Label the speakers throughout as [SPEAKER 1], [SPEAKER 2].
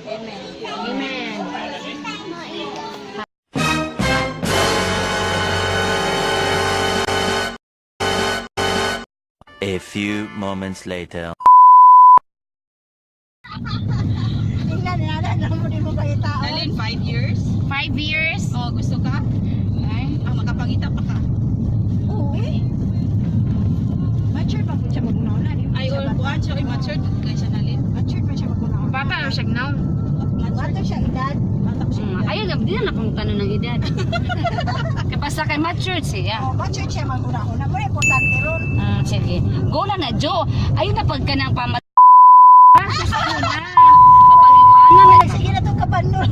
[SPEAKER 1] Amen.
[SPEAKER 2] A few moments later.
[SPEAKER 3] Alin, 5 years?
[SPEAKER 1] 5 years?
[SPEAKER 3] Oh, gusto ka?
[SPEAKER 1] Ay,
[SPEAKER 3] Makapangita pa ka.
[SPEAKER 4] Oo eh. Mature pa po siya magunaw na.
[SPEAKER 3] Ay, kuhaan siya, matured ka siya nalin.
[SPEAKER 4] Mature pa siya magunaw.
[SPEAKER 1] bata na siya now.
[SPEAKER 4] Bata siya edad.
[SPEAKER 3] Bata ko siya.
[SPEAKER 1] Ayun, di na akong tanong ng edad. Kapasa kay matured siya.
[SPEAKER 4] Oh, mature siya magunaw. Na mo importante ron.
[SPEAKER 1] Sige. Go na na, Jo. Ayun na pagka ng pamat... Sus ko na. Mapaliwanag na.
[SPEAKER 4] Sige na itong kapanon.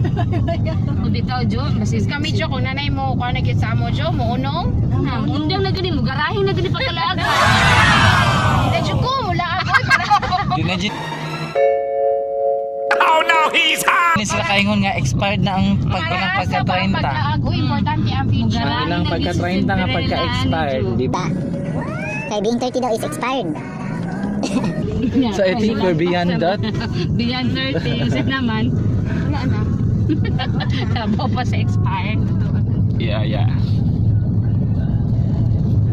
[SPEAKER 1] Ako bitaw, Jo. Basis kami, Jo. Kung nanay mo, kung nagkit sa mo, Jo, mo unong. Undang na gani mo. Garahin na gani pagkalaga. Hindi, Jo ko. Mula ako.
[SPEAKER 2] Oh no, he's hot!
[SPEAKER 5] Sila kaingon nga expired na ang pagka-30.
[SPEAKER 1] Pagkaago, importante ang future.
[SPEAKER 5] Ilang pagka-30 nga pagka-expired, di ba?
[SPEAKER 6] Kaya being 30 daw is expired.
[SPEAKER 5] So I think we're beyond that.
[SPEAKER 1] Beyond 30. Isa naman. Wala na. Tabaw pa sa expired.
[SPEAKER 5] Yeah.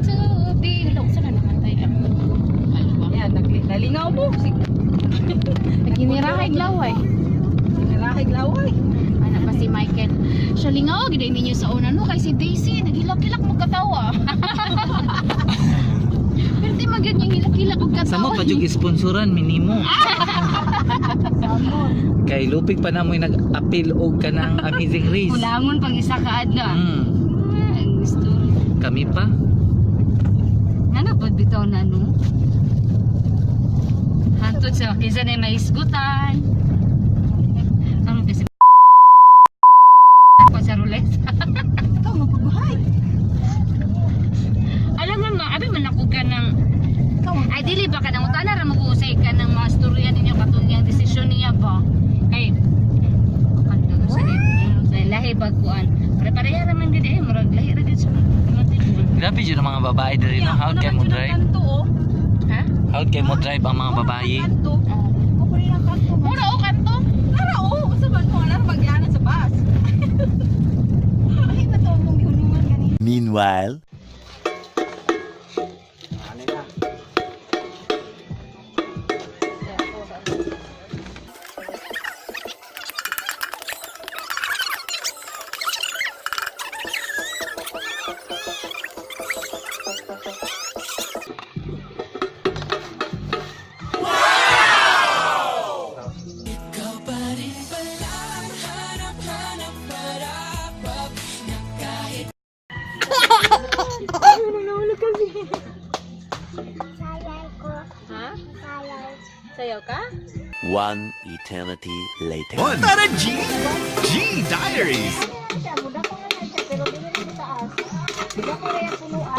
[SPEAKER 1] So, bilog. Saan na naman tayo?
[SPEAKER 3] Yan, nalingaw mo.
[SPEAKER 1] Naginirahay glaway.
[SPEAKER 3] Nagirahay laway.
[SPEAKER 1] Ano pa si Michael? Siya lingaw, giday ninyo sa una no, kay si Daisy, nagilak-kilak mo katawa. Pero di magyod niyang hilak-kilak mo katawa.
[SPEAKER 5] Samo pa jug sponsoran minimo. Kay lupig pa na mo nag-appeal og kanang Amazing Race.
[SPEAKER 1] Kulangon pang isa ka adla. Ang gusto.
[SPEAKER 5] Kami pa.
[SPEAKER 1] Ano pa bitaw na no? Hantod sa kisa na may isgutan. Ano kasi ako sa roulette.
[SPEAKER 4] Ikaw magpabuhay.
[SPEAKER 1] Alam mo ma, abi man ako ka ng
[SPEAKER 4] Ikaw
[SPEAKER 1] ay dili ba ka nang utana ra mag-uusay ka ng mga storya ninyo katong yang desisyon niya ba? Kay kanto sa lahi bagkuan. Pare-pareha ra man gid murag lahi ra gid sa matibon.
[SPEAKER 5] Grabe jud ang mga babae diri no. How kay mo drive?
[SPEAKER 1] Ha?
[SPEAKER 5] How kay mo drive ang mga babae?
[SPEAKER 4] Kukuli lang kanto.
[SPEAKER 1] Mura o kanto?
[SPEAKER 3] Ara, oo. Basta ba mo alam magyana sa bus?
[SPEAKER 4] Ay, ba't mong gihunungan ganito?
[SPEAKER 2] Meanwhile.
[SPEAKER 1] Sayaw ka?
[SPEAKER 2] One eternity later.
[SPEAKER 7] Tara, G! G Diaries!
[SPEAKER 4] Siya, muda ko nga siya, pero di na sa taas. Muda ko rin ang punuan.